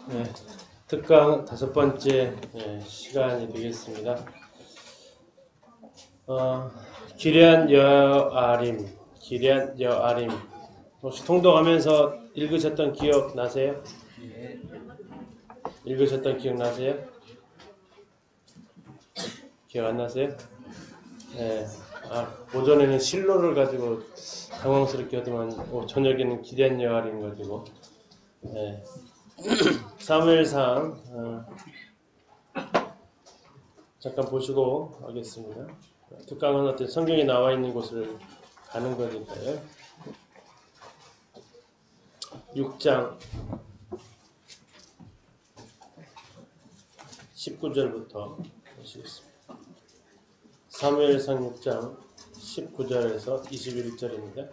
네, 특강 5번째 시간이 되겠습니다. 기럇 여아림, 기럇 여아림. 혹시 통독하면서 읽으셨던 기억 나세요? 읽으셨던 기억 나세요? 기억 안 나세요? 네. 오전에는 실로를 가지고 당황스럽게 하더만 저녁에는 기럇 여아림 가지고. 네. 사무엘상 잠깐 보시고 하겠습니다. 특강은 어떤 성경에 나와 있는 곳을 가는 거니까요. 6장 19절부터 보시겠습니다. 사무엘상 6장 19절에서 21절입니다.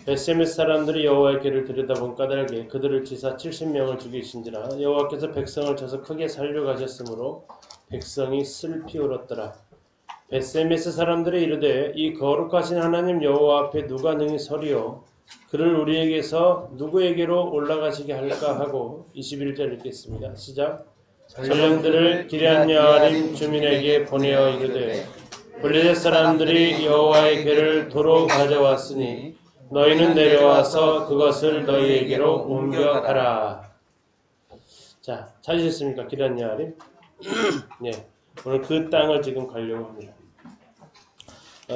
벳세메스 사람들이 여호와의 궤를 들여다본 까닭에 그들을 치사 70명을 죽이신지라. 여호와께서 백성을 쳐서 크게 살려가셨으므로 백성이 슬피 울었더라. 벳세메스 사람들이 이르되 이 거룩하신 하나님 여호와 앞에 누가 능히 서리요 그를 우리에게서 누구에게로 올라가시게 할까 하고 21절 읽겠습니다. 시작. 전령들을 기럇 여아림 주민에게 보내어 이르되 블레셋 사람들이 여호와의 궤를 도로 가져왔으니 너희는 내려와서 그것을 너희에게로 옮겨가라. 자, 찾으셨습니까? 기럇 여아림? 네, 오늘 그 땅을 지금 가려고 합니다.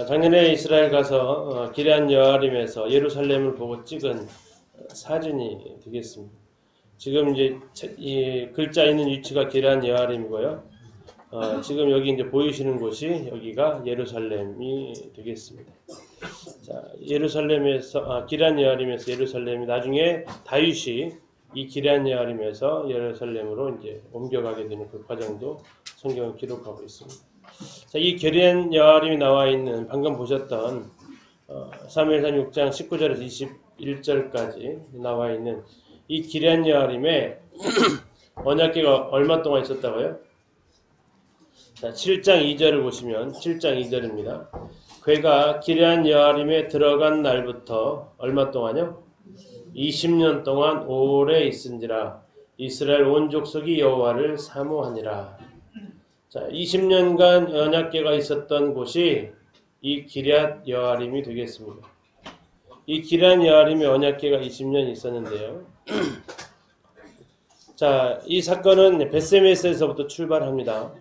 작년에 이스라엘 가서 기럇 여아림에서 예루살렘을 보고 찍은 사진이 되겠습니다. 지금 이제 이 글자 있는 위치가 기럇 여아림이고요. 지금 여기 이제 보이시는 곳이 여기가 예루살렘이 되겠습니다. 자, 예루살렘에서 기럇 여아림에서 예루살렘이 나중에 다윗이 이 기럇 여아림에서 예루살렘으로 이제 옮겨가게 되는 그 과정도 성경은 기록하고 있습니다. 자, 이 기럇 여아림이 나와 있는 방금 보셨던 사무엘상 6장 19절에서 21절까지 나와 있는 이 기럇 여아림에 언약궤가 얼마 동안 있었다고요? 자, 7장 2절을 보시면 7장 2절입니다. 궤가 기럇 여아림에 들어간 날부터 얼마 동안요? 20년 동안 오래 있은지라 이스라엘 온 족속이 여호와를 사모하니라. 자, 20년간 언약궤가 있었던 곳이 이 기럇 여아림이 되겠습니다. 이 기럇 여아림에 언약궤가 20년 있었는데요. 자, 이 사건은 벳세메스에서부터 출발합니다.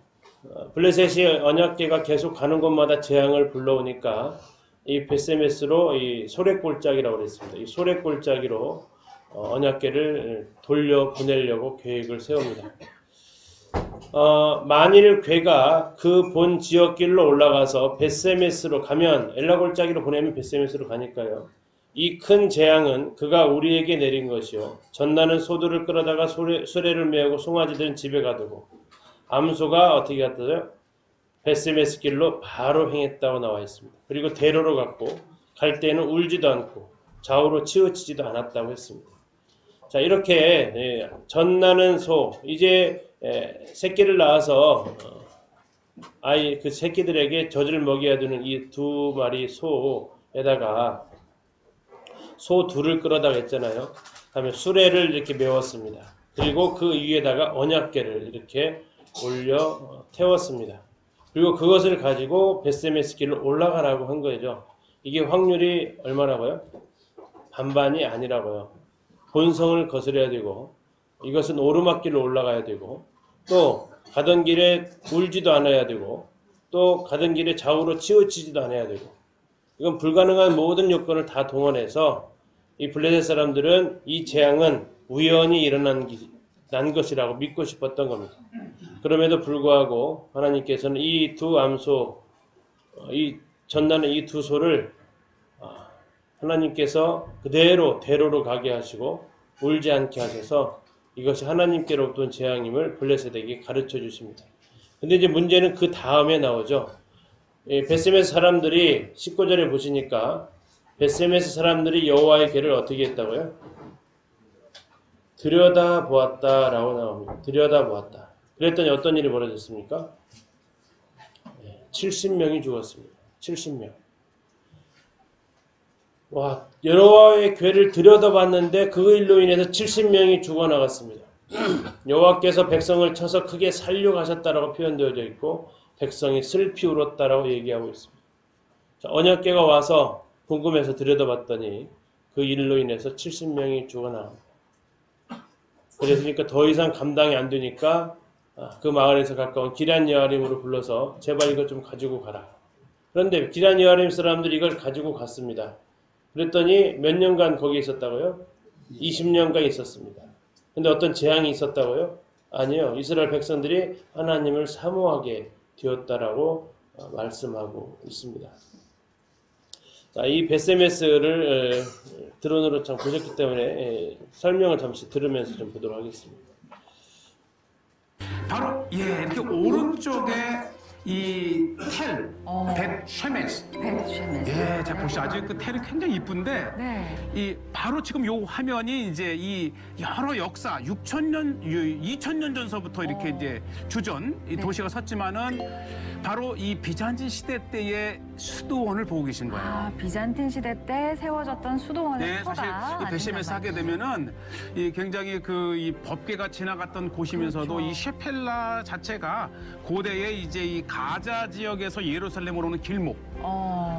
블레셋이 언약궤가 계속 가는 곳마다 재앙을 불러오니까 이 벳세메스로 이 소랫골짜기라고 그랬습니다. 이 소랫골짜기로 언약궤를 돌려 보내려고 계획을 세웁니다. 만일 궤가 그 본 지역길로 올라가서 벳세메스로 가면 엘라골짜기로 보내면 벳세메스로 가니까요. 이 큰 재앙은 그가 우리에게 내린 것이요. 전나는 소들을 끌어다가 수레를 메우고 송아지들은 집에 가두고 암소가 어떻게 갔다고요? 벳세메스 길로 바로 행했다고 나와 있습니다. 그리고 대로로 갔고 갈 때는 울지도 않고 좌우로 치우치지도 않았다고 했습니다. 자, 이렇게 전나는 소 이제 새끼를 낳아서 그 새끼들에게 젖을 먹여야 되는 이 2마리 소에다가 소 둘을 끌어다가 했잖아요. 그다음에 수레를 이렇게 메웠습니다. 그리고 그 위에다가 언약궤를 이렇게 올려 태웠습니다. 그리고 그것을 가지고 벳세메스 길로 올라가라고 한 거죠. 이게 확률이 얼마라고요? 반반이 아니라고요. 본성을 거스려야 되고 이것은 오르막길로 올라가야 되고 또 가던 길에 울지도 않아야 되고 또 가던 길에 좌우로 치우치지도 않아야 되고 이건 불가능한 모든 요건을 다 동원해서 이 블레셋 사람들은 이 재앙은 우연히 일어난 것이라고 믿고 싶었던 겁니다. 그럼에도 불구하고 하나님께서는 이 두 암소, 이 전나는 이 두 소를 하나님께서 그대로 대로로 가게 하시고 울지 않게 하셔서 이것이 하나님께로부터 온 재앙임을 블레셋에게 가르쳐 주십니다. 근데 이제 문제는 그 다음에 나오죠. 벳세메스 사람들이 19절에 보시니까 벳세메스 사람들이 여호와의 궤를 어떻게 했다고요? 들여다보았다라고 나옵니다. 들여다보았다. 그랬더니 어떤 일이 벌어졌습니까? 70명이 죽었습니다. 70명. 와, 여호와의 궤를 들여다봤는데 그 일로 인해서 70명이 죽어나갔습니다. 여호와께서 백성을 쳐서 크게 살려가셨다라고 표현되어져 있고 백성이 슬피 울었다라고 얘기하고 있습니다. 자, 언약궤가 와서 궁금해서 들여다봤더니 그 일로 인해서 70명이 죽어나옵니다. 그랬으니까 더 이상 감당이 안 되니까 그 마을에서 가까운 기럇 여아림으로 불러서 제발 이것 좀 가지고 가라. 그런데 기럇 여아림 사람들이 이걸 가지고 갔습니다. 그랬더니 몇 년간 거기 있었다고요? 20년간 있었습니다. 근데 어떤 재앙이 있었다고요? 아니요. 이스라엘 백성들이 하나님을 사모하게 되었다라고 말씀하고 있습니다. 자, 이 베세메스를 드론으로 참 보셨기 때문에 설명을 잠시 들으면서 좀 보도록 하겠습니다. 바로 이렇게 오른쪽에 이 텔, 벳쉐메스. 예, 자 보시죠. 아주 그 텔이 굉장히 이쁜데, 네. 이 바로 지금 요 화면이 이제 이 여러 역사 6,000년, 2,000년 전서부터 이렇게 이제 주전 이 도시가 섰지만은 바로 이 비잔틴 시대 때의 수도원을 보고 계신 거예요. 아, 비잔틴 시대 때 세워졌던 수도원의 네, 사실 이 베시메스 하게 되면은 이 굉장히 그 이 법궤가 지나갔던 곳이면서도 그렇죠. 이 셰펠라 자체가 고대의 이제 이 가자 지역에서 예루살렘으로 오는 길목.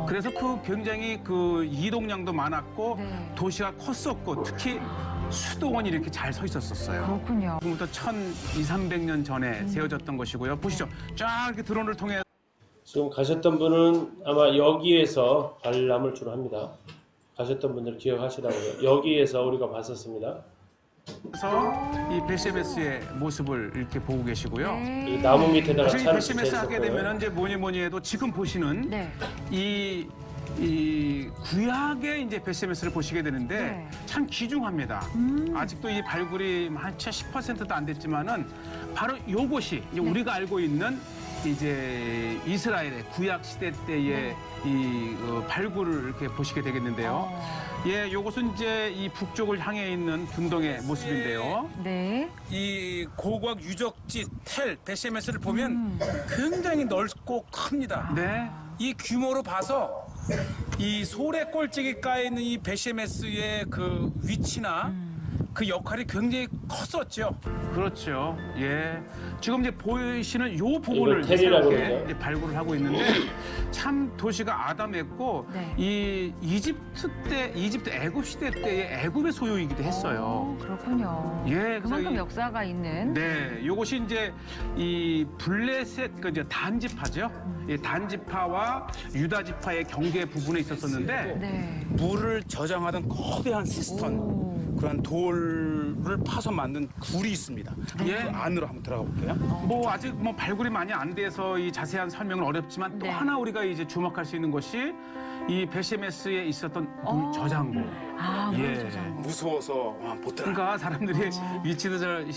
그래서 그 굉장히 그 이동량도 많았고 네. 도시가 컸었고 특히 수도원이 이렇게 잘 서 있었어요. 그렇군요. 지금부터 1,200~300년 전에 세워졌던 것이고요. 보시죠. 쫙 이렇게 드론을 통해 지금 가셨던 분은 아마 여기에서 관람을 주로 합니다. 가셨던 분들 기억하시라고요. 여기에서 우리가 봤었습니다. 서 이 베시메스의 모습을 이렇게 보고 계시고요. 네. 이 나무 밑에다가 사실 이 차를 베시메스 하게 있었고요. 되면 이제 뭐니 해도 지금 보시는 네. 이 구약의 이제 베시메스를 보시게 되는데 네. 참 귀중합니다. 아직도 이 발굴이 한 채 10%도 안 됐지만은 바로 요것이 이제 네. 우리가 알고 있는 이제 이스라엘의 구약 시대 때의 이 발굴을 이렇게 보시게 되겠는데요. 예, 요것은 이제 이 북쪽을 향해 있는 분동의 모습인데요. 네. 이 고고학 유적지 텔 베시메스를 보면 굉장히 넓고 큽니다. 네. 이 규모로 봐서 이 소래 꼴찌기 까여 있는 이 베시메스의 그 위치나 그 역할이 굉장히 컸었죠. 그렇죠. 예. 지금 이제 보이시는 요 부분을 이거 텔이라고 새롭게 그러죠? 이제 발굴을 하고 있는데 참 도시가 아담했고 네. 이 이집트 애굽 시대 때의 애굽의 소유이기도 했어요. 그렇군요. 예, 그래서 그만큼 이- 역사가 있는. 네, 요것이 이제 이 블레셋 그 이제 단지파죠. 이 단지파와 유다 지파의 경계 부분에 있었었는데 네. 물을 저장하던 거대한 시스턴 오. 그런 돌을 파서 만든 굴이 있습니다. 예. 그 안으로 한번 들어가 볼게요. 뭐 아직 뭐 발굴이 많이 안 돼서 이 자세한 설명은 어렵지만 또 네. 하나 우리가 이제 주목할 수 있는 것이 이 베시메스에 있었던 물 저장고. 아, 예. 물 저장고. 무서워서 못 들어가. 그러니까 사람들이 위치도 잘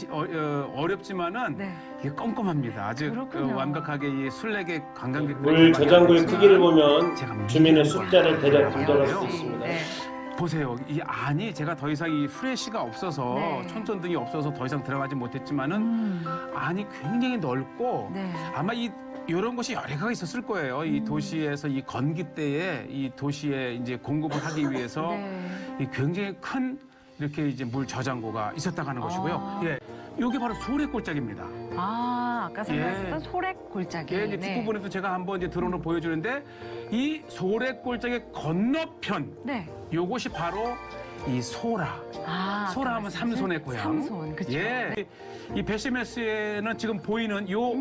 어렵지만은 네. 이게 껌껌합니다. 아주 그렇군요. 완벽하게 이 술래계 관광객 물 저장고의 크기를 보면 제가 주민의 믿는 숫자를 대략 거예요. 짐작할 수 있습니다. 네. 보세요. 이 안이 제가 더 이상 이 후레쉬가 없어서 네. 촌전등이 없어서 더 이상 들어가지 못했지만은 안이 굉장히 넓고 네. 아마 이런 것이 여러 개가 있었을 거예요. 이 도시에서 이 건기 때에 이 도시에 이제 공급을 하기 위해서 네. 이 굉장히 큰 이렇게 이제 물 저장고가 있었다고 하는 것이고요. 예. 이게 바로 소래골짜기입니다. 아, 아까 생각했던 예. 소렉 골짜기. 예, 이제 네. 뒷부분에도 제가 한번 이제 드론으로 보여주는데 이 소래골짜기 건너편 네. 요것이 바로 이 소라. 아, 소라 하면 삼손의 고향. 삼손, 그렇죠. 예. 이 베시메스에는 지금 보이는 요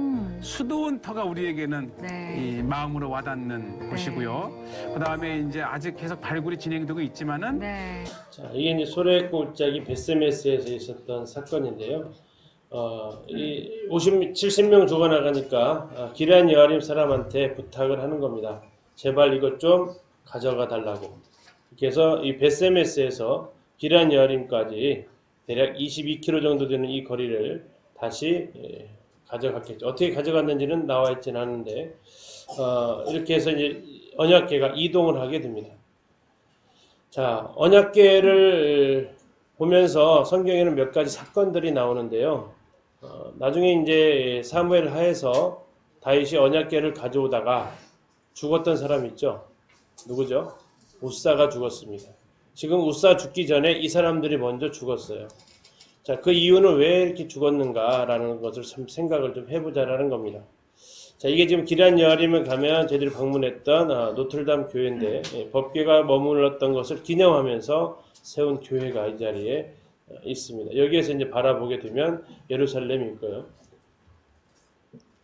수도원터가 우리에게는 네. 이 마음으로 와닿는 곳이고요. 그다음에 이제 아직 계속 발굴이 진행되고 있지만은 네. 자, 이게 이제 소래골짜기 베세메스에서 있었던 사건인데요. 이 70명 죽어나가니까 기럇 여아림 사람한테 부탁을 하는 겁니다. 제발 이것 좀 가져가 달라고. 그래서 이 베세메스에서 기럇 여아림까지 대략 22km 정도 되는 이 거리를 다시 가져갔겠죠. 어떻게 가져갔는지는 나와 있지는 않은데 이렇게 해서 이제 언약궤가 이동을 하게 됩니다. 자, 언약궤를 보면서 성경에는 몇 가지 사건들이 나오는데요. 나중에 이제 사무엘 하에서 다윗이 언약궤를 가져오다가 죽었던 사람 있죠. 누구죠? 우사가 죽었습니다. 지금 우사 죽기 전에 이 사람들이 먼저 죽었어요. 자, 그 이유는 왜 이렇게 죽었는가라는 것을 좀 생각을 좀 해보자라는 겁니다. 자, 이게 지금 기란 여아림을 가면 저희들이 방문했던 노틀담 교회인데 법궤가 머물렀던 것을 기념하면서 세운 교회가 이 자리에 있습니다. 여기에서 이제 바라보게 되면 예루살렘이 있고요.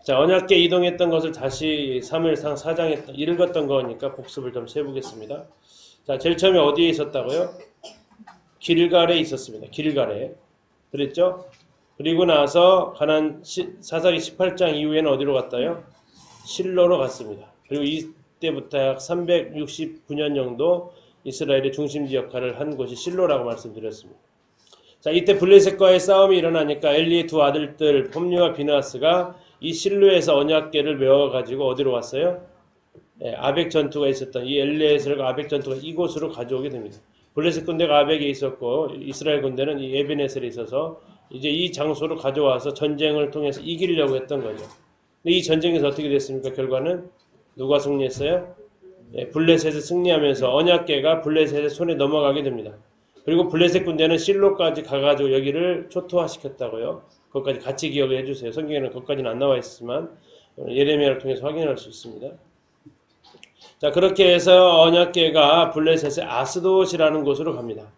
자, 언약궤 이동했던 것을 다시 사무엘상 4장에 읽었던 거니까 복습을 좀 해보겠습니다. 자, 제일 처음에 어디에 있었다고요? 길갈에 있었습니다. 길갈에. 그랬죠? 그리고 나서 사사기 18장 이후에는 어디로 갔다요? 실로로 갔습니다. 그리고 이때부터 약 369년 정도 이스라엘의 중심지 역할을 한 곳이 실로라고 말씀드렸습니다. 자, 이때 블레셋과의 싸움이 일어나니까 엘리의 두 아들들 홈리와 비나스가 이 실로에서 언약궤를 메워가지고 어디로 왔어요? 아벡 전투가 있었던 이 엘리에셀과 아벡 전투가 이곳으로 가져오게 됩니다. 블레셋 군대가 아벡에 있었고 이스라엘 군대는 이 에벤에셀에 있어서 이제 이 장소로 가져와서 전쟁을 통해서 이기려고 했던 거죠. 근데 이 전쟁에서 어떻게 됐습니까? 결과는 누가 승리했어요? 블레셋이 승리하면서 언약궤가 블레셋의 손에 넘어가게 됩니다. 그리고 블레셋 군대는 실로까지 가가지고 여기를 초토화시켰다고요. 그것까지 같이 기억을 해주세요. 성경에는 그것까지는 안 나와 있지만 예레미야를 통해서 확인할 수 있습니다. 자, 그렇게 해서 언약궤가 블레셋의 아스돗이라는 곳으로 갑니다.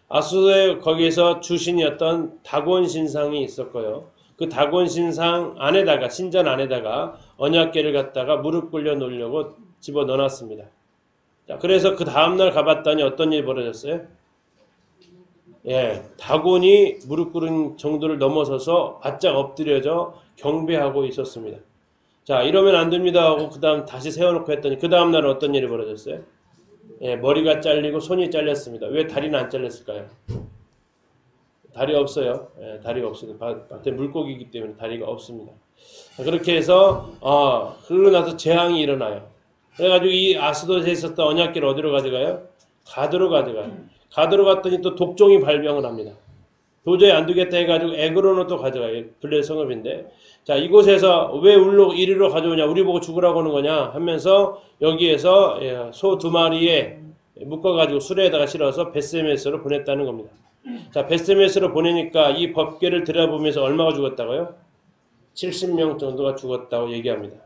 아스돗에 거기에서 주신이었던 다곤 신상이 있었고요. 그 다곤 신상 안에다가 신전 안에다가 언약궤를 갖다가 무릎 꿇려 놓으려고 집어 넣어놨습니다. 자, 그래서 그 다음날 가봤더니 어떤 일이 벌어졌어요? 다곤이 무릎 꿇은 정도를 넘어서서 바짝 엎드려져 경배하고 있었습니다. 자, 이러면 안 됩니다 하고 그 다음 다시 세워놓고 했더니 그 다음날은 어떤 일이 벌어졌어요? 머리가 잘리고 손이 잘렸습니다. 왜 다리는 안 잘렸을까요? 다리 없어요. 다리가 없습니다. 밭에 물고기이기 때문에 다리가 없습니다. 자, 그렇게 해서 그러고 나서 재앙이 일어나요. 그래가지고 이 아스돗에 있었던 언약궤를 어디로 가져가요? 가드로 가져가요. 가드로 갔더니 또 독종이 발병을 합니다. 도저히 안 되겠다 해가지고 에그론으로 또 가져가요. 블레셋 성읍인데. 자, 이곳에서 왜 이리로 가져오냐, 우리 보고 죽으라고 하는 거냐 하면서 여기에서 소 2마리에 묶어가지고 수레에다가 실어서 베스메스로 보냈다는 겁니다. 자, 베스메스로 보내니까 이 법궤를 들여다보면서 얼마가 죽었다고요? 70명 정도가 죽었다고 얘기합니다.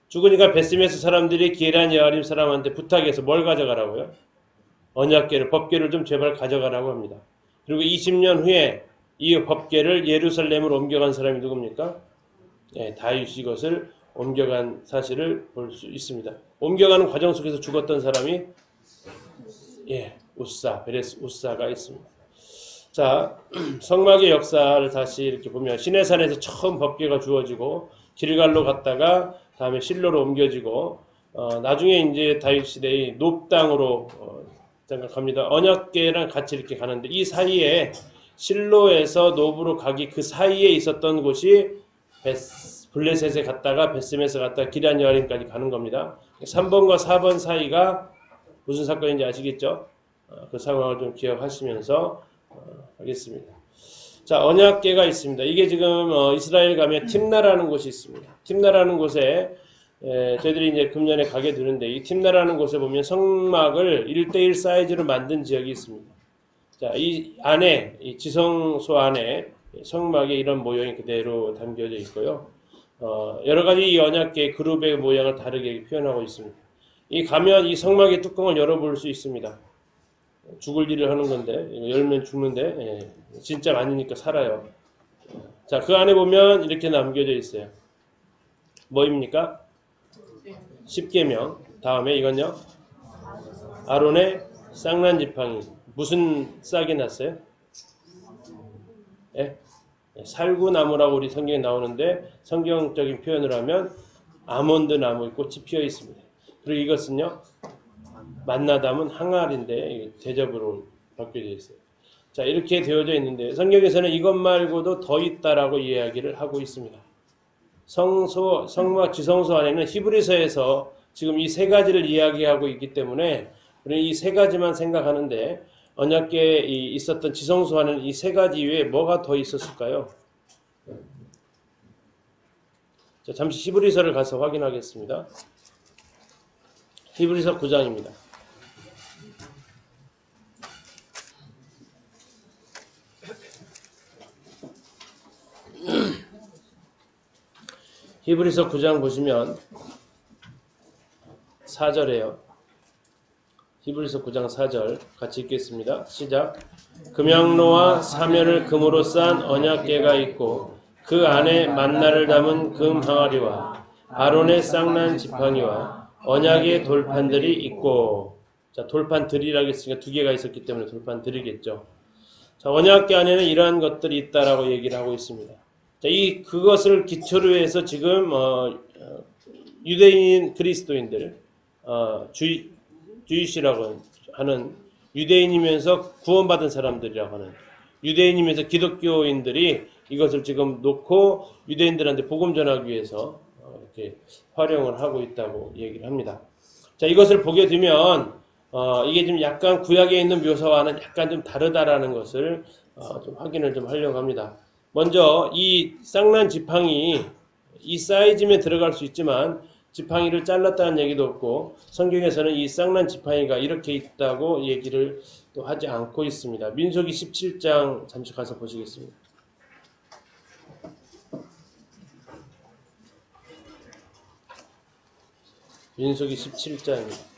죽으니까 베스메스 사람들이 기란 여아림 사람한테 부탁해서 뭘 가져가라고요? 언약궤를, 법궤를 좀 제발 가져가라고 합니다. 그리고 20년 후에 이 법궤를 예루살렘으로 옮겨간 사람이 누굽니까? 다윗이 이것을 옮겨간 사실을 볼 수 있습니다. 옮겨가는 과정 속에서 죽었던 사람이 베레스 우사가 있습니다. 자, 성막의 역사를 다시 이렇게 보면 시내산에서 처음 법궤가 주어지고 길갈로 갔다가 다음에 실로로 옮겨지고 나중에 이제 다윗 시대의 높당으로 갑니다. 언약궤랑 같이 이렇게 가는데 이 사이에 실로에서 노브로 가기 그 사이에 있었던 곳이 블레셋에 갔다가 베스메스 갔다가 기란 여아림까지 가는 겁니다. 3번과 4번 사이가 무슨 사건인지 아시겠죠? 그 상황을 좀 기억하시면서 하겠습니다. 자, 언약궤가 있습니다. 이게 지금 이스라엘 가면 팀나라는 곳이 있습니다. tim나라는 곳에 저희들이 이제 금년에 가게 되는데 이 tim나라는 곳에 보면 성막을 1:1 사이즈로 만든 지역이 있습니다. 자, 이 안에 이 지성소 안에 성막에 이런 모형이 그대로 담겨져 있고요. 여러 가지 이 언약궤 그룹의 모양을 다르게 표현하고 있습니다. 이 가면 이 성막의 뚜껑을 열어볼 수 있습니다. 죽을 일을 하는 건데 이거 열면 죽는데 진짜 아니니까 살아요. 자, 그 안에 보면 이렇게 남겨져 있어요. 뭐입니까? 10계명. 다음에 이건요. 아론의 쌍난 지팡이. 무슨 싹이 났어요? 살구나무라고 우리 성경에 나오는데 성경적인 표현을 하면 아몬드 나무의 꽃이 피어 있습니다. 그리고 이것은요. 만나 담은 항아리인데 대접으로 바뀌어져 있어요. 자, 이렇게 되어져 있는데 성경에서는 이것 말고도 더 있다라고 이야기를 하고 있습니다. 성막 지성소 안에는 히브리서에서 지금 이 세 가지를 이야기하고 있기 때문에 우리는 이 세 가지만 생각하는데 언약궤에 있었던 지성소 안에는 이 세 가지 이외에 뭐가 더 있었을까요? 자, 잠시 히브리서를 가서 확인하겠습니다. 히브리서 9장입니다. 히브리서 9장 보시면 4절에요. 히브리서 9장 4절 같이 읽겠습니다. 시작. 금양로와 사면을 금으로 싼 언약궤가 있고 그 안에 만나를 담은 금 항아리와 아론의 쌍난 지팡이와 언약의 돌판들이 있고, 자, 돌판들이라고 했으니까 두 개가 있었기 때문에 돌판들이겠죠. 자, 언약궤 안에는 이러한 것들이 있다라고 얘기를 하고 있습니다. 자, 그것을 기초로 해서 지금 유대인 그리스도인들, 주이시라고 하는 유대인이면서 구원받은 사람들이라고 하는 유대인이면서 기독교인들이 이것을 지금 놓고 유대인들한테 복음 전하기 위해서 이렇게 활용을 하고 있다고 얘기를 합니다. 자, 이것을 보게 되면 이게 좀 약간 구약에 있는 묘사와는 약간 좀 다르다라는 것을 좀 확인을 좀 하려고 합니다. 먼저 이 쌍난 지팡이 이 사이즈면 들어갈 수 있지만 지팡이를 잘랐다는 얘기도 없고 성경에서는 이 쌍난 지팡이가 이렇게 있다고 얘기를 또 하지 않고 있습니다. 민수기 17장 잠시 가서 보시겠습니다. 민수기 17장입니다.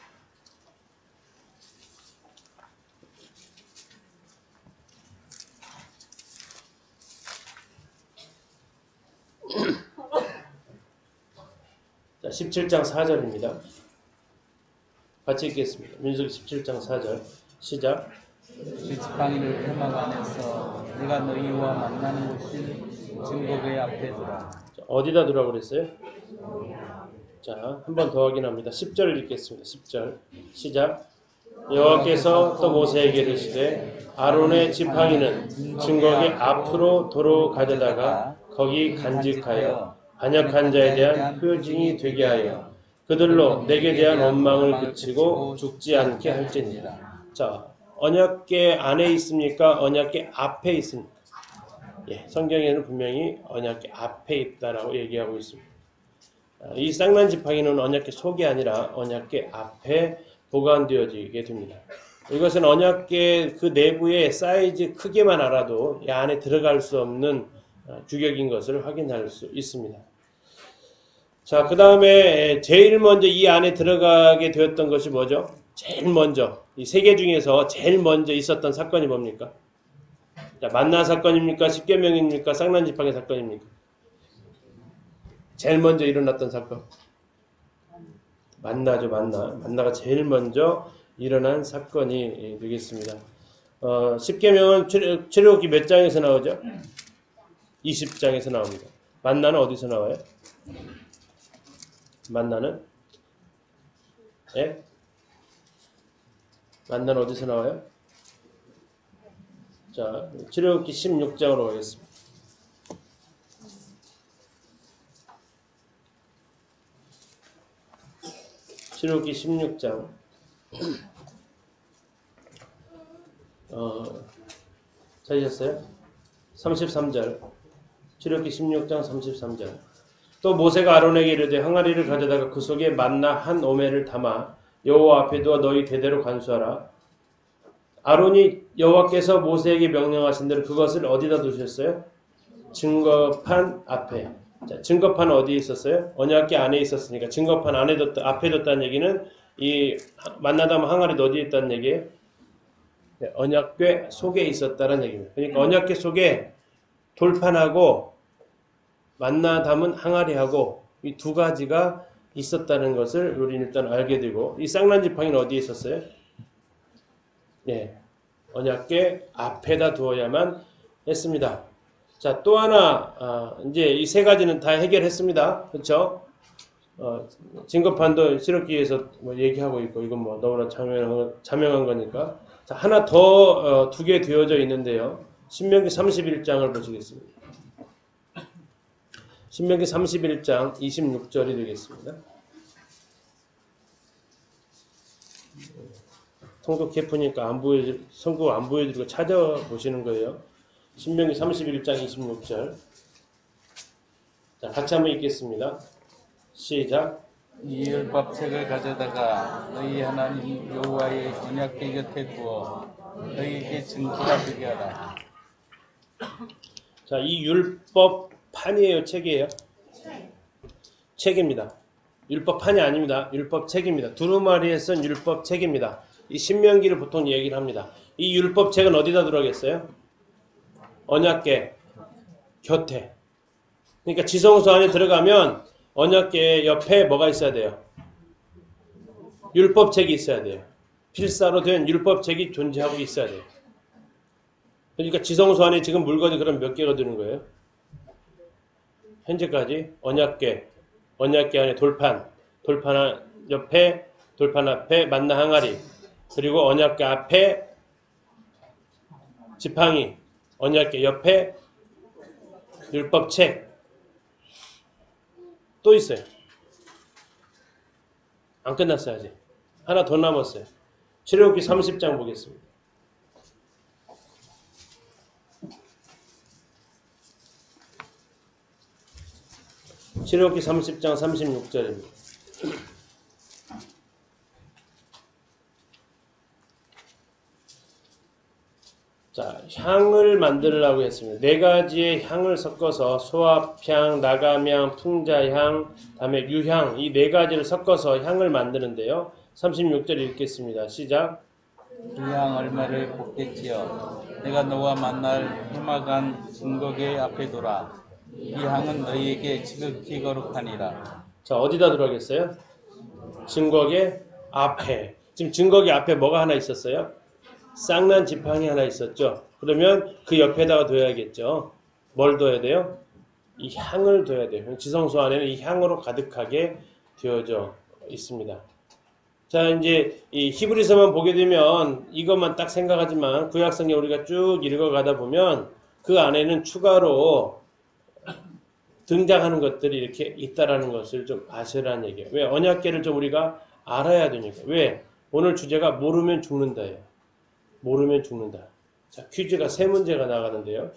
자, 17장 4절입니다. 같이 읽겠습니다. 민수기 17장 4절 시작. 그 지팡이를 회막 안에서 내가 너희와 만나는 곳인 증거궤 앞에 두라. 자, 어디다 두라고 그랬어요? 자, 한 번 더 확인합니다. 10절 읽겠습니다. 10절 시작. 여호와께서 또 모세에게 이르시되 아론의 지팡이는 증거궤 앞으로 도로 가져다가 거기 간직하여 반역한 자에 대한 표징이 되게 하여 그들로 내게 대한 원망을 그치고 죽지 않게 할지니라. 자, 언약궤 안에 있습니까? 언약궤 앞에 있습니까? 예, 성경에는 분명히 언약궤 앞에 있다라고 얘기하고 있습니다. 이 쌍난 지팡이는 언약궤 속이 아니라 언약궤 앞에 보관되어지게 됩니다. 이것은 언약궤 그 내부의 사이즈 크기만 알아도 이 안에 들어갈 수 없는 규격인 것을 확인할 수 있습니다. 자, 그 다음에 제일 먼저 이 안에 들어가게 되었던 것이 뭐죠? 제일 먼저 이 세 개 중에서 제일 먼저 있었던 사건이 뭡니까? 자, 만나 사건입니까? 십계명입니까? 쌍난 지팡이 사건입니까? 제일 먼저 일어났던 사건. 만나죠, 만나. 만나가 제일 먼저 일어난 사건이 되겠습니다. 십계명은 출애굽기 몇 장에서 나오죠? 20장에서 나옵니다. 만나는 어디서 나와요? 만나는? 예? 만나는 어디서 나와요? 자, 출애굽기 16장으로 가겠습니다. 출애굽기 16장. 찾으셨어요? 33절. 출애굽기 16장 33절. 또 모세가 아론에게 이르되 항아리를 가져다가 그 속에 만나 한 오멜을 담아 여호와 앞에 두어 너희 대대로 간수하라. 아론이 여호와께서 모세에게 명령하신 대로 그것을 어디다 두셨어요? 증거판 앞에. 자, 증거판 어디에 있었어요? 언약궤 안에 있었으니까 증거판 안에 앞에 뒀다는 얘기는 이 만나 담은 항아리도 어디에 있다는 얘기예요? 네, 언약궤 속에 있었다는 얘기입니다. 그러니까 언약궤 속에 돌판하고 만나 담은 항아리하고 이 두 가지가 있었다는 것을 우리는 일단 알게 되고, 이 쌍난 지팡이는 어디에 있었어요? 네, 언약궤 앞에다 두어야만 했습니다. 자, 또 하나 이제 이 세 가지는 다 해결했습니다. 그렇죠? 증거판도 실업기에서 뭐 얘기하고 있고 이건 뭐 너무나 자명한 거니까. 자, 하나 더 두 개 되어져 있는데요. 신명기 31장을 보시겠습니다. 신명기 31장 26절이 되겠습니다. 성도 개프니까 성도 안 보여드리고 찾아보시는 거예요. 신명기 31장 26절. 자, 같이 한번 읽겠습니다. 시작. 이 율법책을 가져다가 너희 하나님 여호와의 언약궤 곁에 두어 너희에게 증거가 되게 하라. 자, 이 율법 판이에요, 책이에요? 책입니다. 율법판이 아닙니다. 율법책입니다. 두루마리에 쓴 율법책입니다. 이 신명기를 보통 얘기를 합니다. 이 율법책은 어디다 들어가겠어요? 언약궤 곁에. 그러니까 지성소 안에 들어가면 언약궤 옆에 뭐가 있어야 돼요? 율법책이 있어야 돼요. 필사로 된 율법책이 존재하고 있어야 돼요. 그러니까 지성소 안에 지금 물건이 그럼 몇 개가 드는 거예요? 현재까지 언약궤 안에 돌판 옆에 돌판 앞에 만나 항아리, 그리고 언약궤 앞에 지팡이, 언약궤 옆에 율법책 또 있어요. 안 끝났어요. 아직 하나 더 남았어요. 출애굽기 30장 보겠습니다. 출애굽기 30장 36절입니다. 자, 향을 만들려고 했습니다. 네 가지의 향을 섞어서 소합향, 나감향, 풍자향, 다음에 유향, 이 네 가지를 섞어서 향을 만드는데요. 36절 읽겠습니다. 시작. 이 향 얼마를 볶겠지요. 내가 너와 만날 해마간 증거궤 앞에 두라. 이 향은 너희에게 지극히 거룩하니라. 자, 어디다 들어가겠어요? 증거궤 앞에. 지금 증거궤 앞에 뭐가 하나 있었어요? 쌍난 지팡이 하나 있었죠. 그러면 그 옆에다가 둬야겠죠. 뭘 둬야 돼요? 이 향을 둬야 돼요. 지성소 안에는 이 향으로 가득하게 되어져 있습니다. 자, 이제 이 히브리서만 보게 되면 이것만 딱 생각하지만 구약성에 우리가 쭉 읽어가다 보면 그 안에는 추가로 등장하는 것들이 이렇게 있다라는 것을 좀 아시라는 얘기예요. 왜? 언약궤를 좀 우리가 알아야 되니까. 왜? 오늘 주제가 모르면 죽는다예요. 모르면 죽는다. 자, 퀴즈가 세 문제가 나가는데요.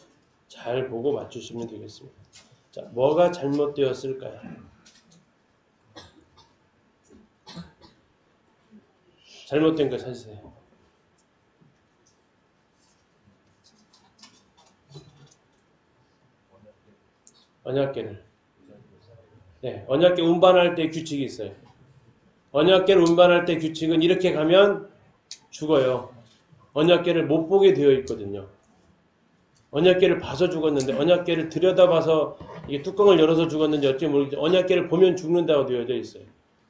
잘 보고 맞추시면 되겠습니다. 자, 뭐가 잘못되었을까요? 잘못된 거 찾으세요. 언약궤를. 네, 언약궤 운반할 때 규칙이 있어요. 언약궤를 운반할 때 규칙은 이렇게 가면 죽어요. 언약궤를 못 보게 되어 있거든요. 언약궤를 봐서 죽었는데 언약궤를 들여다봐서 이게 뚜껑을 열어서 죽었는지 어찌 모르겠지만 언약궤를 보면 죽는다고 되어져 있어요.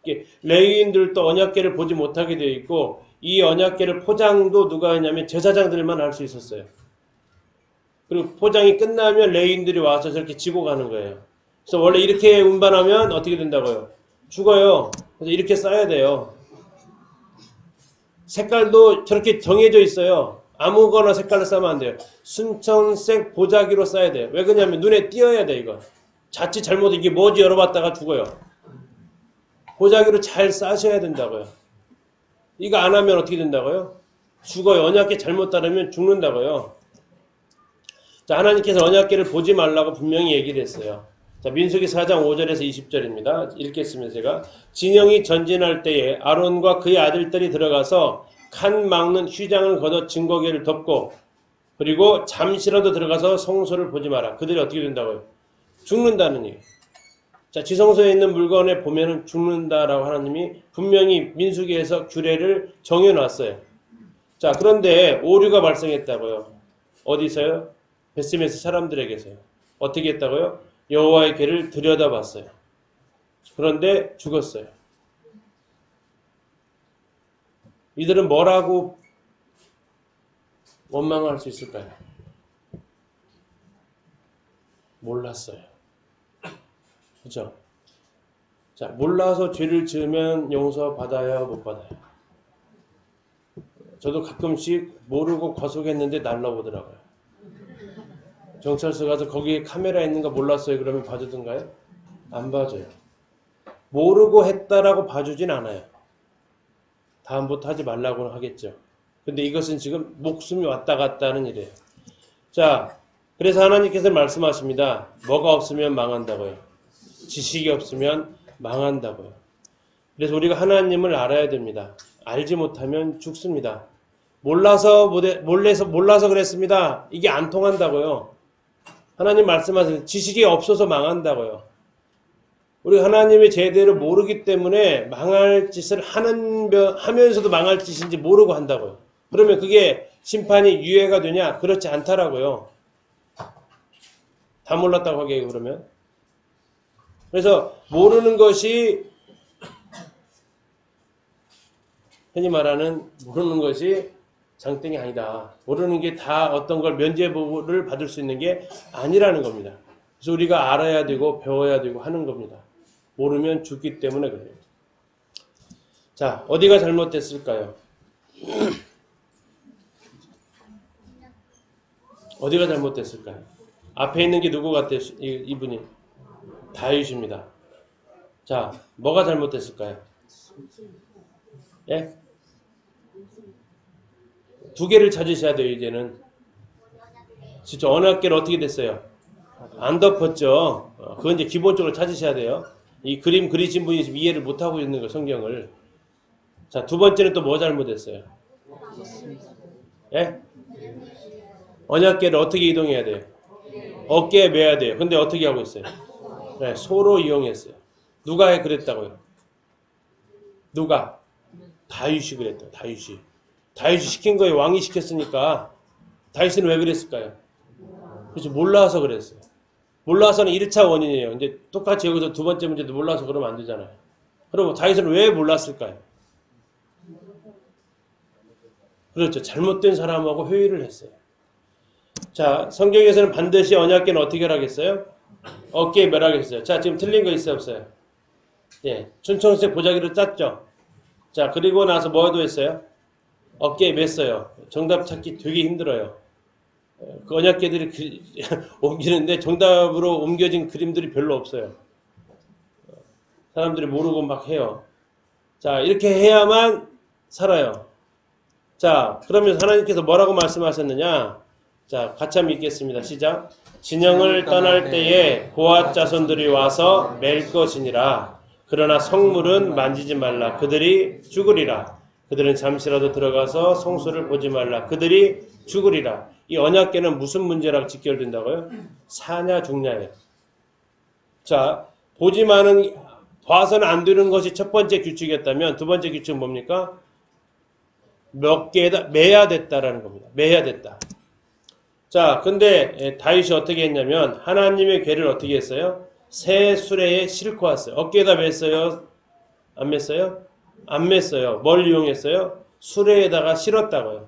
이게 레위인들도 언약궤를 보지 못하게 되어 있고 이 언약궤를 포장도 누가 했냐면 제사장들만 할 수 있었어요. 그리고 포장이 끝나면 레위인들이 와서 저렇게 지고 가는 거예요. 그래서 원래 이렇게 운반하면 어떻게 된다고요? 죽어요. 그래서 이렇게 싸야 돼요. 색깔도 저렇게 정해져 있어요. 아무거나 색깔로 싸면 안 돼요. 순천색 보자기로 싸야 돼요. 왜 그러냐면 눈에 띄어야 돼 이거. 자칫 잘못 이게 뭐지 열어봤다가 죽어요. 보자기로 잘 싸셔야 된다고요. 이거 안 하면 어떻게 된다고요? 죽어요. 언약궤 잘못 따르면 죽는다고요. 자, 하나님께서 언약궤를 보지 말라고 분명히 얘기를 했어요. 자, 민수기 4장 5절에서 20절입니다. 읽겠습니다. 제가. 진영이 전진할 때에 아론과 그의 아들들이 들어가서 칸 막는 휘장을 걷어 증거궤를 덮고 그리고 잠시라도 들어가서 성소를 보지 마라. 그들이 어떻게 된다고요? 죽는다는 얘기. 자, 지성소에 있는 물건에 보면은 죽는다라고 하나님이 분명히 민수기에서 규례를 정해놨어요. 자, 그런데 오류가 발생했다고요. 어디서요? 베스메스 사람들에게서요. 어떻게 했다고요? 여호와의 궤를 들여다봤어요. 그런데 죽었어요. 이들은 뭐라고 원망할 수 있을까요? 몰랐어요. 그죠? 자, 몰라서 죄를 지으면 용서받아요, 못 받아요? 저도 가끔씩 모르고 과속했는데 날라오더라고요. 경찰서 가서 거기에 카메라 있는 거 몰랐어요. 그러면 봐주던가요? 안 봐줘요. 모르고 했다라고 봐주진 않아요. 다음부터 하지 말라고는 하겠죠. 근데 이것은 지금 목숨이 왔다 갔다 하는 일이에요. 자, 그래서 하나님께서 말씀하십니다. 뭐가 없으면 망한다고요. 지식이 없으면 망한다고요. 그래서 우리가 하나님을 알아야 됩니다. 알지 못하면 죽습니다. 몰라서 그랬습니다. 이게 안 통한다고요. 하나님 말씀하세요. 지식이 없어서 망한다고요. 우리 하나님의 제대로 모르기 때문에 망할 짓을 하면서도 망할 짓인지 모르고 한다고요. 그러면 그게 심판이 유예가 되냐? 그렇지 않다라고요. 다 몰랐다고 하게 그러면. 그래서 모르는 것이 흔히 말하는 모르는 것이 장땡이 아니다. 모르는 게 다 어떤 걸 면죄부를 받을 수 있는 게 아니라는 겁니다. 그래서 우리가 알아야 되고 배워야 되고 하는 겁니다. 모르면 죽기 때문에 그래요. 자, 어디가 잘못됐을까요? 어디가 잘못됐을까요? 앞에 있는 게 누구 같아요? 이분이 다윗입니다. 자, 뭐가 잘못됐을까요? 예? 두 개를 찾으셔야 돼요. 이제는 진짜 언약궤를 어떻게 됐어요? 안 덮었죠. 그건 이제 기본적으로 찾으셔야 돼요. 이 그림 그리신 분이 지금 이해를 못하고 있는 거 성경을. 자, 두 번째는 또 뭐 잘못했어요? 예? 언약궤를 어떻게 이동해야 돼요? 어깨에 매야 돼요. 근데 어떻게 하고 있어요? 네, 소로 이용했어요. 누가 그랬다고요? 누가? 다윗이 그랬대요. 다윗이 시킨 거예요. 왕이 시켰으니까. 다윗은 왜 그랬을까요? 그렇죠. 몰라서 그랬어요. 몰라서는 1차 원인이에요. 이제 똑같이 여기서 두 번째 문제도 몰라서 그러면 안 되잖아요. 그럼 다윗은 왜 몰랐을까요? 그렇죠. 잘못된 사람하고 회의를 했어요. 자, 성경에서는 반드시 언약궤는 어떻게 하라겠어요? 어깨에 매라겠어요. 자, 지금 틀린 거 있어요, 없어요? 예, 춘천색 보자기를 짰죠. 자, 그리고 나서 뭐도 했어요? 어깨에 맸어요. 정답 찾기 되게 힘들어요. 그 언약궤들이 옮기는데 정답으로 옮겨진 그림들이 별로 없어요. 사람들이 모르고 막 해요. 자, 이렇게 해야만 살아요. 자, 그러면 하나님께서 뭐라고 말씀하셨느냐? 자, 같이 한번 읽겠습니다. 시작. 진영을 떠날 때에 고앗 자손들이 와서 맬 것이니라. 그러나 성물은 만지지 말라. 그들이 죽으리라. 그들은 잠시라도 들어가서 성소를 보지 말라. 그들이 죽으리라. 이 언약궤는 무슨 문제랑 직결된다고요? 사냐 죽냐예요. 자, 보지만은 봐서는 안 되는 것이 첫 번째 규칙이었다면 두 번째 규칙은 뭡니까? 몇 개에다 매야 됐다라는 겁니다. 매야 됐다. 자, 근데 다윗이 어떻게 했냐면 하나님의 궤를 어떻게 했어요? 새 수레에 싣고 왔어요. 어깨에다 맸어요? 안 맸어요? 안 맸어요. 뭘 이용했어요? 수레에다가 실었다고요.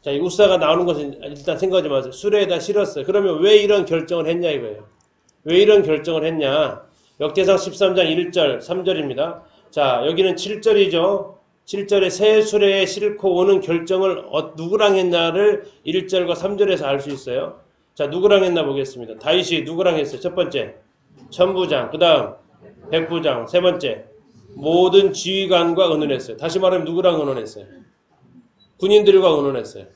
자, 이 우사가 나오는 것은 일단 생각하지 마세요. 수레에다 실었어요. 그러면 왜 이런 결정을 했냐 이거예요. 왜 이런 결정을 했냐? 역대상 13장 1절 3절입니다. 자, 여기는 7절이죠. 7절에 새 수레에 싣고 오는 결정을 누구랑 했냐를 1절과 3절에서 알 수 있어요. 자, 누구랑 했나 보겠습니다. 다윗이 누구랑 했어요? 첫 번째, 천부장, 그 다음 백부장, 세 번째, 모든 지휘관과 의논했어요. 다시 말하면 누구랑 의논했어요? 군인들과 의논했어요.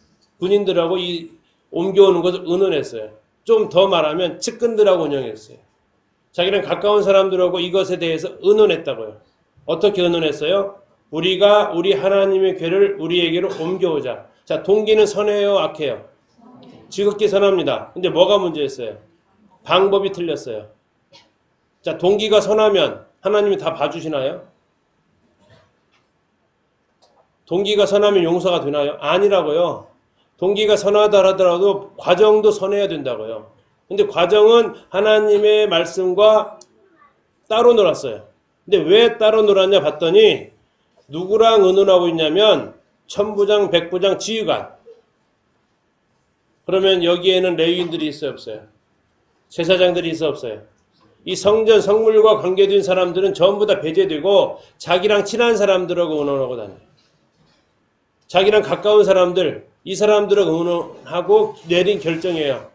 군인들하고 이 옮겨오는 것을 의논했어요. 좀 더 말하면 측근들하고 운영했어요. 자기랑 가까운 사람들하고 이것에 대해서 의논했다고요. 어떻게 의논했어요? 우리가 우리 하나님의 궤를 우리에게로 옮겨오자. 자, 동기는 선해요, 악해요? 지극히 선합니다. 근데 뭐가 문제였어요? 방법이 틀렸어요. 자, 동기가 선하면 하나님이 다 봐주시나요? 동기가 선하면 용서가 되나요? 아니라고요. 동기가 선하다 하더라도 과정도 선해야 된다고요. 근데 과정은 하나님의 말씀과 따로 놀았어요. 근데 왜 따로 놀았냐 봤더니 누구랑 의논하고 있냐면 천부장, 백부장, 지휘관. 그러면 여기에는 레위인들이 있어요, 없어요? 제사장들이 있어요, 없어요? 이 성전, 성물과 관계된 사람들은 전부 다 배제되고 자기랑 친한 사람들하고 의논하고 다녀요. 자기랑 가까운 사람들, 이 사람들하고 의논하고 내린 결정이에요.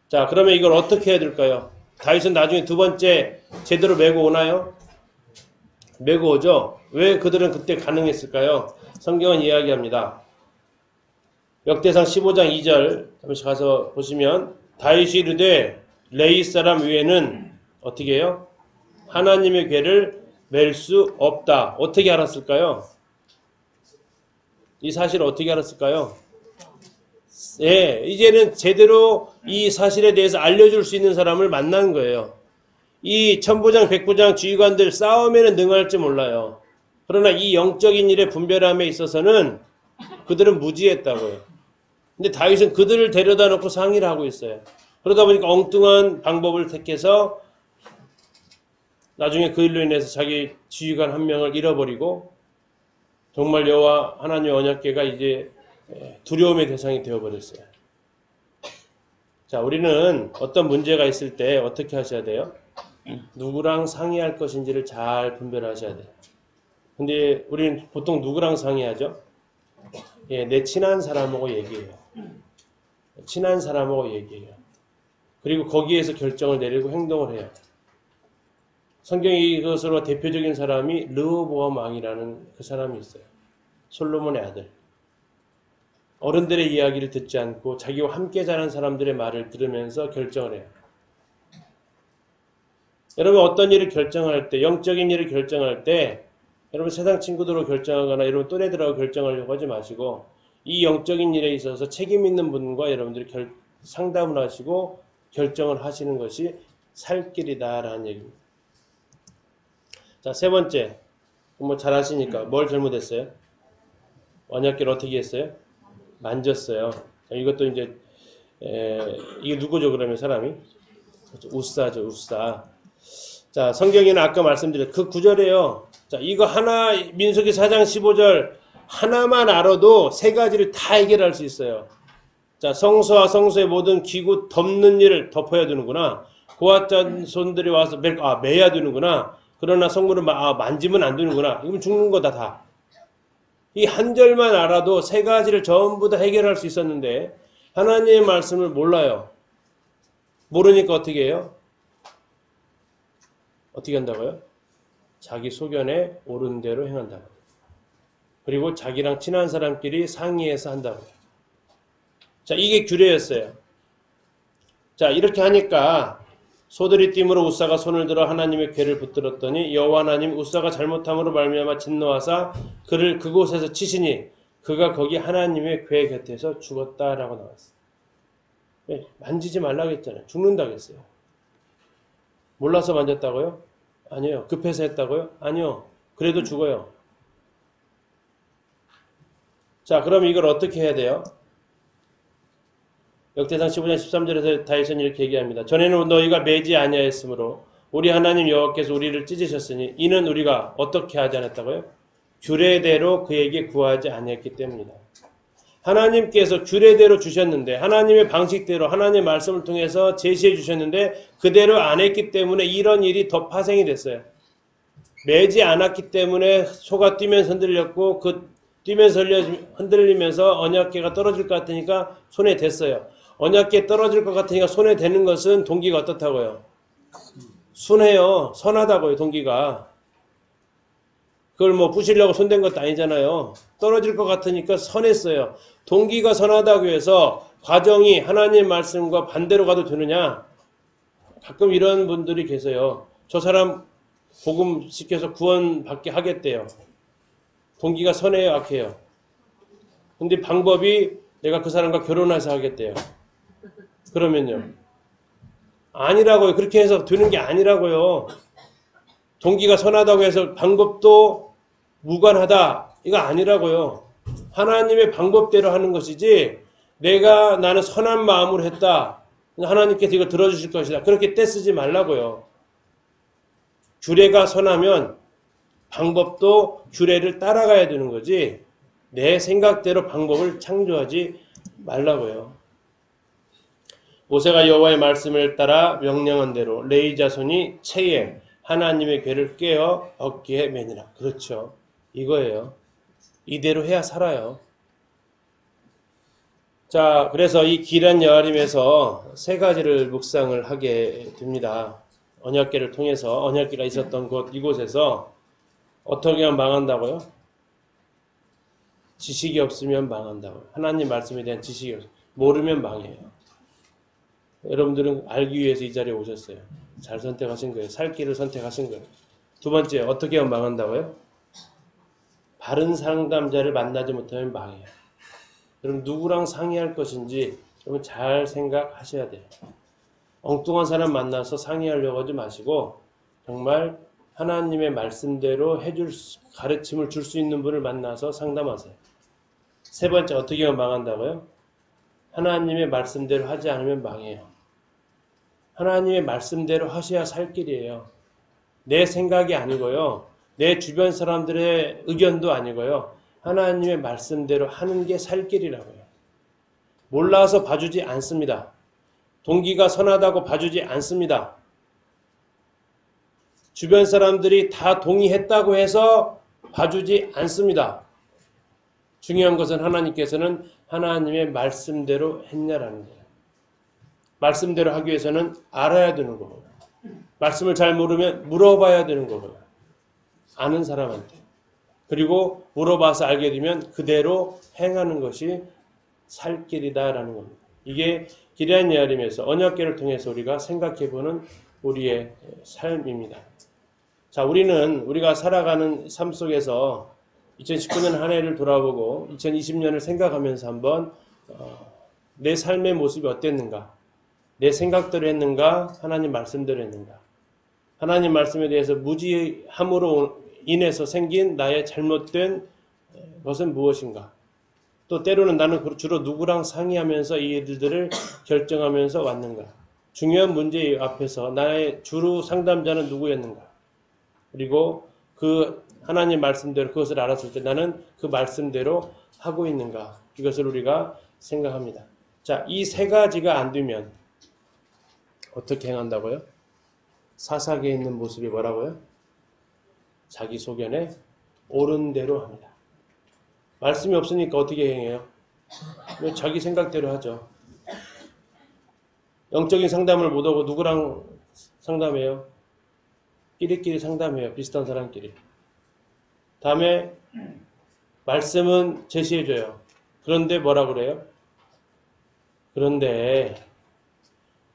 자, 그러면 이걸 어떻게 해야 될까요? 다윗은 나중에 두 번째 제대로 메고 오나요? 메고 오죠. 왜 그들은 그때 가능했을까요? 성경은 이야기합니다. 역대상 15장 2절 잠시 가서 보시면 다윗이 이르되 레위 사람 위에는 어떻게 해요? 하나님의 궤를 맬 수 없다. 어떻게 알았을까요? 이 사실을 어떻게 알았을까요? 예, 이제는 제대로 이 사실에 대해서 알려줄 수 있는 사람을 만난 거예요. 이 천부장, 백부장, 지휘관들 싸움에는 능할지 몰라요. 그러나 이 영적인 일의 분별함에 있어서는 그들은 무지했다고요. 근데 다윗은 그들을 데려다 놓고 상의를 하고 있어요. 그러다 보니까 엉뚱한 방법을 택해서 나중에 그 일로 인해서 자기 지휘관 한 명을 잃어버리고 정말 여호와 하나님의 언약궤가 이제 두려움의 대상이 되어버렸어요. 자, 우리는 어떤 문제가 있을 때 어떻게 하셔야 돼요? 누구랑 상의할 것인지를 잘 분별하셔야 돼요. 근데 우리는 보통 누구랑 상의하죠? 예, 내 친한 사람하고 얘기해요. 친한 사람하고 얘기해요. 그리고 거기에서 결정을 내리고 행동을 해요. 성경이 이것으로 대표적인 사람이 르호보암 왕이라는 그 사람이 있어요. 솔로몬의 아들. 어른들의 이야기를 듣지 않고 자기와 함께 자란 사람들의 말을 들으면서 결정을 해요. 여러분 어떤 일을 결정할 때, 영적인 일을 결정할 때 여러분 세상 친구들하고 결정하거나 여러분 또래들하고 결정하려고 하지 마시고 이 영적인 일에 있어서 책임 있는 분과 여러분들이 상담을 하시고 결정을 하시는 것이 살 길이다라는 얘기입니다. 자, 세 번째. 뭐 잘하시니까 뭘 잘못했어요? 언약궤를 어떻게 했어요? 만졌어요. 이것도 이제 이게 누구죠 그러면 사람이? 우사죠, 우사. 자, 성경에는 아까 말씀드린 그 구절이에요. 자, 이거 하나 민수기 4장 15절 하나만 알아도 세 가지를 다 해결할 수 있어요. 자, 성소와 성소의 모든 기구 덮는 일을 덮어야 되는구나. 고아자손들이 와서 매야 되는구나. 그러나 성물을 만지면 안 되는구나. 이건 죽는 거다 다. 이 한 절만 알아도 세 가지를 전부 다 해결할 수 있었는데 하나님의 말씀을 몰라요. 모르니까 어떻게 해요? 어떻게 한다고요? 자기 소견에 옳은 대로 행한다고. 그리고 자기랑 친한 사람끼리 상의해서 한다고. 자, 이게 규례였어요. 자, 이렇게 하니까 소들이 띠므로 우사가 손을 들어 하나님의 궤를 붙들었더니 여호와 하나님 우사가 잘못함으로 말미암아 진노하사 그를 그곳에서 치시니 그가 거기 하나님의 궤 곁에서 죽었다라고 나왔어요. 네, 만지지 말라고 했잖아요. 죽는다고 했어요. 몰라서 만졌다고요? 아니요. 급해서 했다고요? 아니요. 그래도 죽어요. 자, 그럼 이걸 어떻게 해야 돼요? 역대상 15장 13절에서 다윗은 이렇게 얘기합니다. 전에는 너희가 매지 아니하였으므로 우리 하나님 여호와께서 우리를 찢으셨으니 이는 우리가 어떻게 하지 않았다고요? 규례대로 그에게 구하지 아니했기 때문이다. 하나님께서 규례대로 주셨는데 하나님의 방식대로 하나님의 말씀을 통해서 제시해 주셨는데 그대로 안 했기 때문에 이런 일이 더 파생이 됐어요. 매지 않았기 때문에 소가 뛰면서 흔들렸고 그 뛰면서 흔들리면서 언약궤가 떨어질 것 같으니까 손에 댔어요. 언약궤 떨어질 것 같으니까 손에 대는 것은 동기가 어떻다고요? 순해요. 선하다고요. 동기가. 그걸 뭐 부시려고 손댄 것도 아니잖아요. 떨어질 것 같으니까 선했어요. 동기가 선하다고 해서 과정이 하나님의 말씀과 반대로 가도 되느냐? 가끔 이런 분들이 계세요. 저 사람 복음 시켜서 구원받게 하겠대요. 동기가 선해요, 악해요? 근데 방법이 내가 그 사람과 결혼해서 하겠대요. 그러면요. 아니라고요. 그렇게 해서 되는 게 아니라고요. 동기가 선하다고 해서 방법도 무관하다. 이거 아니라고요. 하나님의 방법대로 하는 것이지 나는 선한 마음으로 했다. 하나님께서 이거 들어주실 것이다. 그렇게 떼쓰지 말라고요. 규례가 선하면 방법도 규례를 따라가야 되는 거지 내 생각대로 방법을 창조하지 말라고요. 모세가 여호와의 말씀을 따라 명령한 대로 레위 자손이 채에 하나님의 궤를 꿰어 어깨에 매니라. 그렇죠. 이거예요. 이대로 해야 살아요. 자, 그래서 이 기란 여아림에서 세 가지를 묵상을 하게 됩니다. 언약궤를 통해서 언약궤가 있었던 이곳에서 어떻게 하면 망한다고요? 지식이 없으면 망한다고요. 하나님 말씀에 대한 지식이 없으면 모르면 망해요. 여러분들은 알기 위해서 이 자리에 오셨어요. 잘 선택하신 거예요. 살 길을 선택하신 거예요. 두 번째, 어떻게 하면 망한다고요? 바른 상담자를 만나지 못하면 망해요. 여러분 누구랑 상의할 것인지 여러분 잘 생각하셔야 돼요. 엉뚱한 사람 만나서 상의하려고 하지 마시고 정말 하나님의 말씀대로 가르침을 줄 수 있는 분을 만나서 상담하세요. 세 번째, 어떻게 하면 망한다고요? 하나님의 말씀대로 하지 않으면 망해요. 하나님의 말씀대로 하셔야 살 길이에요. 내 생각이 아니고요. 내 주변 사람들의 의견도 아니고요. 하나님의 말씀대로 하는 게 살 길이라고요. 몰라서 봐주지 않습니다. 동기가 선하다고 봐주지 않습니다. 주변 사람들이 다 동의했다고 해서 봐주지 않습니다. 중요한 것은 하나님께서는 하나님의 말씀대로 했냐라는 거예요. 말씀대로 하기 위해서는 알아야 되는 거고요. 말씀을 잘 모르면 물어봐야 되는 거고요. 아는 사람한테. 그리고 물어봐서 알게 되면 그대로 행하는 것이 살 길이다라는 겁니다. 이게 기리안 예아림에서 언약궤를 통해서 우리가 생각해보는 우리의 삶입니다. 자, 우리가 살아가는 삶 속에서 2019년 한 해를 돌아보고 2020년을 생각하면서 한번 내 삶의 모습이 어땠는가? 내 생각대로 했는가? 하나님 말씀대로 했는가? 하나님 말씀에 대해서 무지함으로 인해서 생긴 나의 잘못된 것은 무엇인가? 또 때로는 나는 주로 누구랑 상의하면서 이 일들을 결정하면서 왔는가? 중요한 문제 앞에서 나의 주로 상담자는 누구였는가? 그리고 그 하나님 말씀대로 그것을 알았을 때 나는 그 말씀대로 하고 있는가? 이것을 우리가 생각합니다. 자, 이 세 가지가 안 되면 어떻게 행한다고요? 사사기에 있는 모습이 뭐라고요? 자기 소견에 옳은 대로 합니다. 말씀이 없으니까 어떻게 행해요? 자기 생각대로 하죠. 영적인 상담을 못하고 누구랑 상담해요? 끼리끼리 상담해요. 비슷한 사람끼리. 다음에 말씀은 제시해줘요. 그런데 뭐라 그래요? 그런데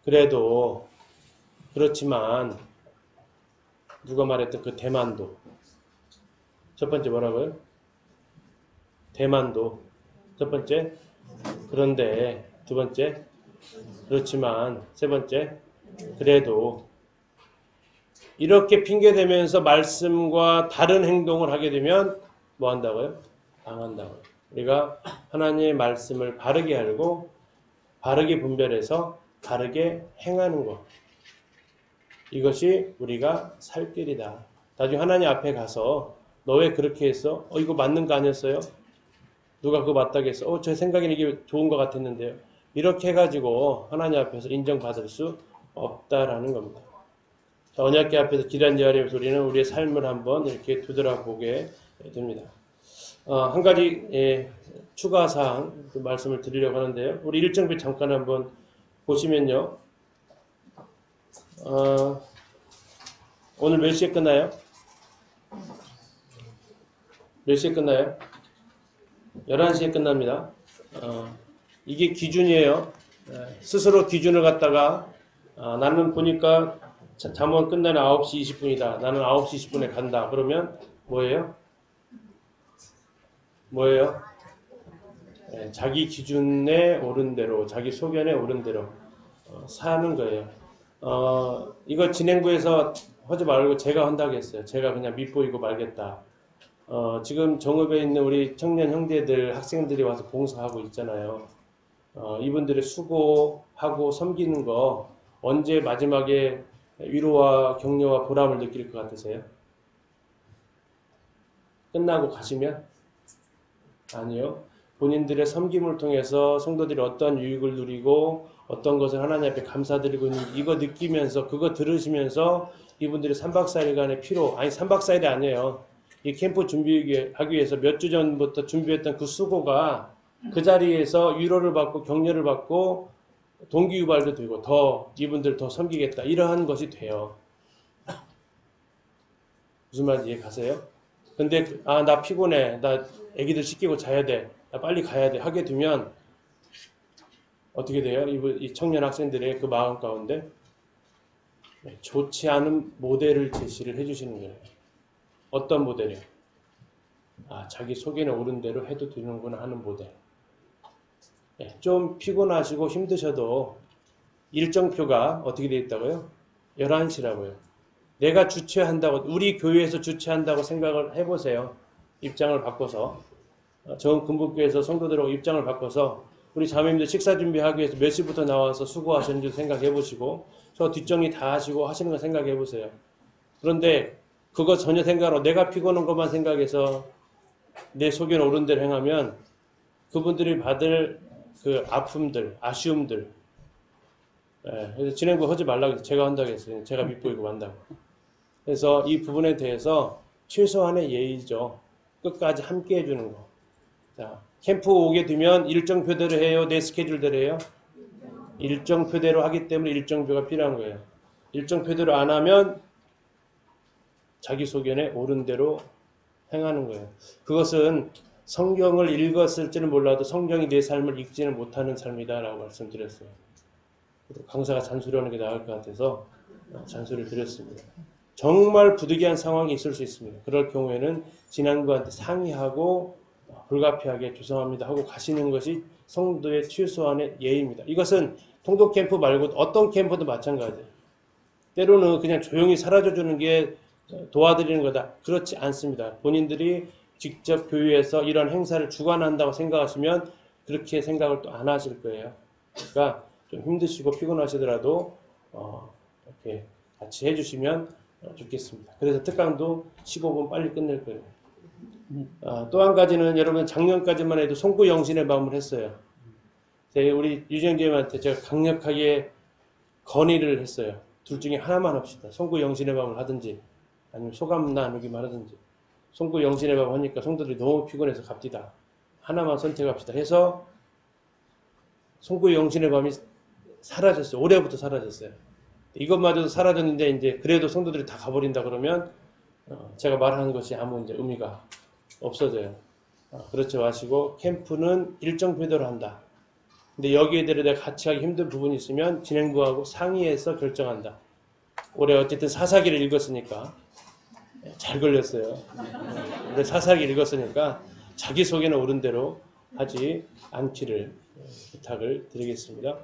그래도 그렇지만 누가 말했던 그 대만도 첫 번째 뭐라고요? 대만도 첫 번째 그런데 두 번째 그렇지만 세 번째 그래도 이렇게 핑계대면서 말씀과 다른 행동을 하게 되면 뭐 한다고요? 망한다고요. 우리가 하나님의 말씀을 바르게 알고 바르게 분별해서 바르게 행하는 것. 이것이 우리가 살 길이다. 나중에 하나님 앞에 가서 너 왜 그렇게 했어? 이거 맞는 거 아니었어요? 누가 그거 맞다고 했어? 제 생각에는 이게 좋은 것 같았는데요. 이렇게 해가지고 하나님 앞에서 인정받을 수 없다라는 겁니다. 자, 언약궤 앞에서 기리안 예아림에서 우리는 우리의 삶을 한번 이렇게 되돌아보게 됩니다. 한 가지 추가 사항 말씀을 드리려고 하는데요. 우리 일정표 잠깐 한번 보시면요. 오늘 몇 시에 끝나요? 몇 시에 끝나요? 11시에 끝납니다. 이게 기준이에요. 스스로 기준을 갖다가 나는 보니까 잠원 끝나는 9시 20분이다. 나는 9시 20분에 간다. 그러면 뭐예요? 자기 기준에 오른 대로, 자기 소견에 오른 대로 사는 거예요. 이거 진행부에서 하지 말고 제가 한다고 했어요. 제가 그냥 밑보이고 말겠다. 지금 정읍에 있는 우리 청년 형제들, 학생들이 와서 봉사하고 있잖아요. 이분들의 수고하고 섬기는 거 언제 마지막에 위로와 격려와 보람을 느낄 것 같으세요? 끝나고 가시면? 아니요. 본인들의 섬김을 통해서 성도들이 어떤 유익을 누리고 어떤 것을 하나님 앞에 감사드리고 있는지 이거 느끼면서 그거 들으시면서 이분들이 3박 4일간의 피로, 아니 3박 4일이 아니에요. 이 캠프 준비하기 위해서 몇 주 전부터 준비했던 그 수고가 그 자리에서 위로를 받고 격려를 받고 동기유발도 되고 더 이분들 더 섬기겠다 이러한 것이 돼요. 무슨 말인지 이해 가세요? 근데 나 피곤해, 나 애기들 씻기고 자야 돼, 나 빨리 가야 돼 하게 되면 어떻게 돼요? 이 청년 학생들의 그 마음 가운데 좋지 않은 모델을 제시를 해주시는 거예요. 어떤 모델이요? 자기 소견에 오른 대로 해도 되는구나 하는 모델. 좀 피곤하시고 힘드셔도 일정표가 어떻게 되어 있다고요? 11시라고요. 내가 주최한다고, 우리 교회에서 주최한다고 생각을 해보세요. 입장을 바꿔서. 전 금복교에서 성도들하고 입장을 바꿔서 우리 자매님들 식사 준비하기 위해서 몇 시부터 나와서 수고하셨는지 생각해 보시고 저 뒷정리 다 하시고 하시는 거 생각해 보세요. 그런데 그거 전혀 생각하고 내가 피곤한 것만 생각해서 내 속에 오른 대로 행하면 그분들이 받을 그 아픔들, 아쉬움들, 그래서 진행부 하지 말라고 해서 제가 한다고 했어요. 제가 밑보이고 만다고. 그래서 이 부분에 대해서 최소한의 예의죠. 끝까지 함께 해주는 거. 자, 캠프 오게 되면 일정표대로 해요? 내 스케줄대로 해요? 일정표대로 하기 때문에 일정표가 필요한 거예요. 일정표대로 안 하면 자기 소견에 옳은 대로 행하는 거예요. 그것은 성경을 읽었을지는 몰라도 성경이 내 삶을 읽지는 못하는 삶이다라고 말씀드렸어요. 강사가 잔소리하는 게 나을 것 같아서 잔소리를 드렸습니다. 정말 부득이한 상황이 있을 수 있습니다. 그럴 경우에는 진행부한테 상의하고 불가피하게 죄송합니다 하고 가시는 것이 성도의 최소한의 예의입니다. 이것은 통독 캠프 말고 어떤 캠프도 마찬가지예요. 때로는 그냥 조용히 사라져주는 게 도와드리는 거다. 그렇지 않습니다. 본인들이 직접 교회에서 이런 행사를 주관한다고 생각하시면 그렇게 생각을 또 안 하실 거예요. 그러니까 좀 힘드시고 피곤하시더라도 이렇게 같이 해주시면 좋겠습니다. 그래서 특강도 15분 빨리 끝낼 거예요. 또 한 가지는 여러분 작년까지만 해도 송구 영신의 마음을 했어요. 우리 유정재님한테 제가 강력하게 건의를 했어요. 둘 중에 하나만 합시다. 송구 영신의 마음을 하든지 아니면 소감 나누기만 하든지. 송구 영신의 마음 하니까 성도들이 너무 피곤해서 갑디다. 하나만 선택합시다 해서 송구 영신의 마음이 사라졌어요. 올해부터 사라졌어요. 이것마저도 사라졌는데 이제 그래도 성도들이 다 가버린다 그러면 제가 말하는 것이 아무 이제 의미가 없어져요. 그렇지 마시고 캠프는 일정표대로 한다. 근데 여기에 대해 내가 같이 하기 힘든 부분이 있으면 진행부하고 상의해서 결정한다. 올해 어쨌든 사사기를 읽었으니까 잘 걸렸어요. 근데 사사기 읽었으니까 자기 속에는 옳은 대로 하지 않기를 부탁을 드리겠습니다.